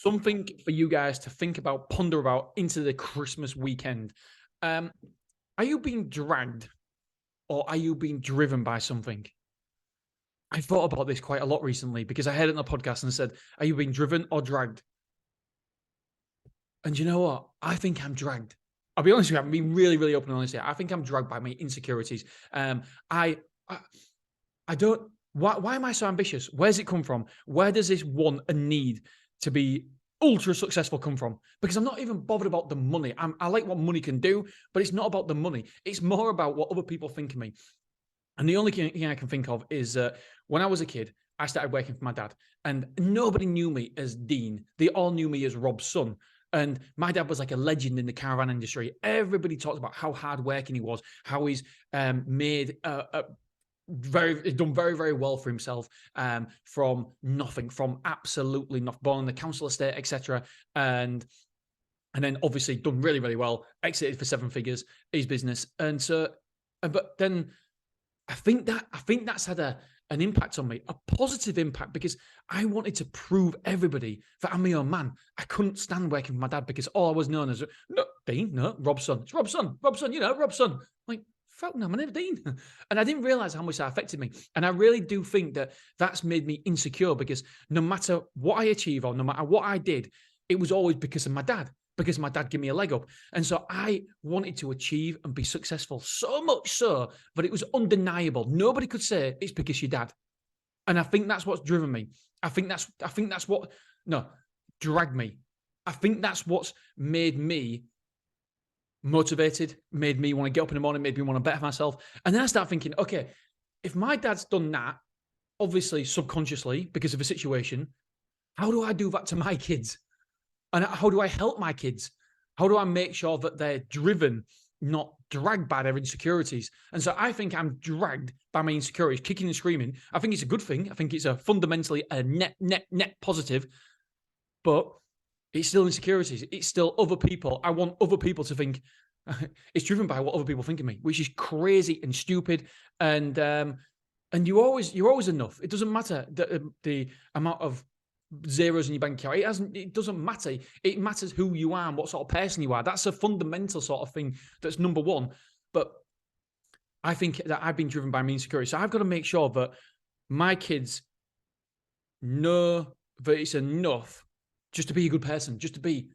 something for you guys to think about, ponder about into the Christmas weekend. Are you being dragged or are you being driven by something? I thought about this quite a lot recently because I heard it on the podcast and said, are you being driven or dragged? And you know what? I think I'm dragged. I'll be honest with you. I'm being really, really open and honest here. I think I'm dragged by my insecurities. I, I, I don't. Why am I so ambitious? Where's it come from? Where does this want and need to be ultra successful come from? Because I'm not even bothered about the money. I like what money can do, but it's not about the money. It's more about what other people think of me. And the only thing I can think of is when I was a kid, I started working for my dad, and nobody knew me as Dean. They all knew me as Rob's son. And my dad was like a legend in the caravan industry. Everybody talked about how hardworking he was, how he's made he's done very, very well for himself from nothing, from absolutely not born on the council estate, etc. And then obviously done really, really well, exited for 7 figures, his business. And so, but then I think that's had an impact on me, a positive impact, because I wanted to prove everybody that I'm my own man. I couldn't stand working for my dad because all I was known as, no, Dean, no, Rob's son. It's Rob's son, Rob's son. Like, fuck no, my name's Dean. And I didn't realize how much that affected me. And I really do think that that's made me insecure because no matter what I achieve or no matter what I did, it was always because of my dad. Because my dad gave me a leg up. And so I wanted to achieve and be successful, so much so that it was undeniable. Nobody could say it's because your dad. And I think that's what's driven me. I think that's what dragged me. I think that's what's made me motivated, made me want to get up in the morning, made me want to better myself. And then I start thinking, okay, if my dad's done that, obviously subconsciously because of a situation, how do I do that to my kids? And how do I help my kids? How do I make sure that they're driven, not dragged by their insecurities? And so I think I'm dragged by my insecurities, kicking and screaming. I think it's a good thing. I think it's a fundamentally a net positive, but it's still insecurities. It's still other people. I want other people to think it's driven by what other people think of me, which is crazy and stupid. And you're always enough. It doesn't matter the amount of zeros in your bank account. It doesn't matter. It matters who you are and what sort of person you are. That's a fundamental sort of thing that's number one. But I think that I've been driven by my insecurity. So I've got to make sure that my kids know that it's enough just to be a good person, just to be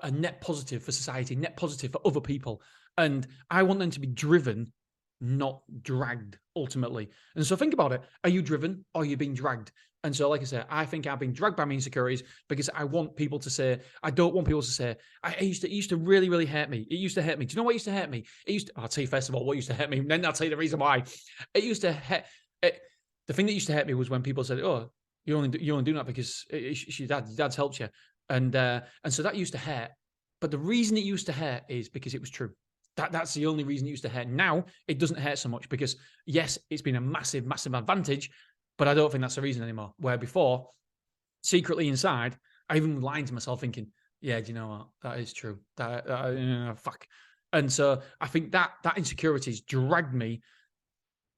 a net positive for society, net positive for other people. And I want them to be driven, not dragged, ultimately. And so think about it. Are you driven or are you being dragged? And so, like I said, I think I've been dragged by my insecurities because I want people to say, I don't want people to say, it used to really, really hurt me. It used to hurt me. Do you know what used to hurt me? I'll tell you first of all what used to hurt me, and then I'll tell you the reason why. It used to hurt. The thing that used to hurt me was when people said, oh, you only do that because your dad's helped you. And so that used to hurt. But the reason it used to hurt is because it was true. That's the only reason it used to hurt. Now, it doesn't hurt so much because, yes, it's been a massive, massive advantage, but I don't think that's the reason anymore. Where before, secretly inside, I even lied to myself thinking, yeah, do you know what? That is true. Fuck. And so I think that insecurities dragged me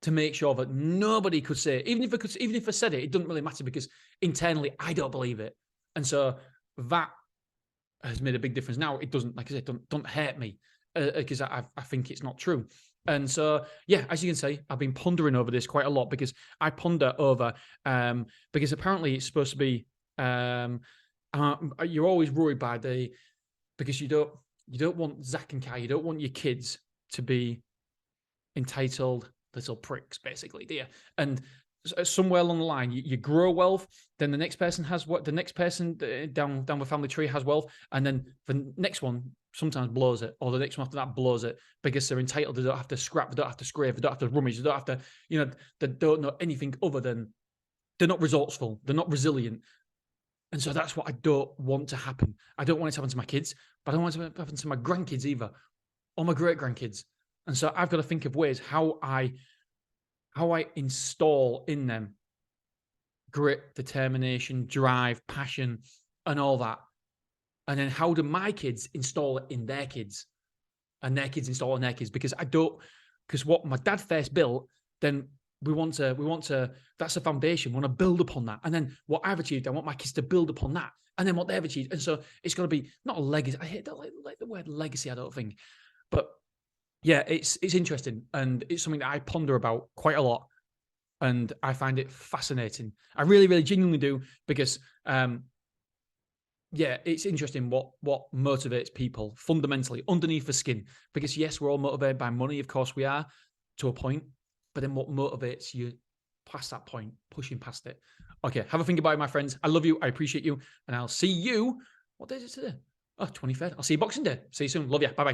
to make sure that nobody could say, even if I said it, it doesn't really matter because internally I don't believe it. And so that has made a big difference. Now it doesn't, like I said, don't hurt me because I think it's not true. And so, yeah, as you can see, I've been pondering over this quite a lot because I ponder over, because apparently it's supposed to be, you're always worried by because you don't want Zach and Kai, you don't want your kids to be entitled little pricks, basically, do you? And somewhere along the line, you grow wealth, then the next person has what, the next person down the family tree has wealth, and then the next one sometimes blows it, or the next one after that blows it because they're entitled. They don't have to scrap, they don't have to scrape, they don't have to rummage, they don't have to, they don't know anything other than they're not resourceful, they're not resilient. And so that's what I don't want to happen. I don't want it to happen to my kids, but I don't want it to happen to my grandkids either, or my great grandkids. And so I've got to think of ways how I install in them grit, determination, drive, passion, and all that. And then how do my kids install it in their kids, and their kids install it in their kids? Because what my dad first built, then that's the foundation. We want to build upon that. And then what I've achieved, I want my kids to build upon that. And then what they've achieved. And so it's got to be not a legacy. I hate like the word legacy, I don't think. But yeah, it's interesting. And it's something that I ponder about quite a lot. And I find it fascinating. I really, really genuinely do, because yeah, it's interesting what motivates people fundamentally underneath the skin. Because yes, we're all motivated by money, of course we are, to a point. But then what motivates you past that point, pushing past it? Okay, have a think about it, my friends. I love you. I appreciate you. And I'll see you. What day is it today? Oh, 23rd. I'll see you Boxing Day. See you soon. Love you. Bye-bye.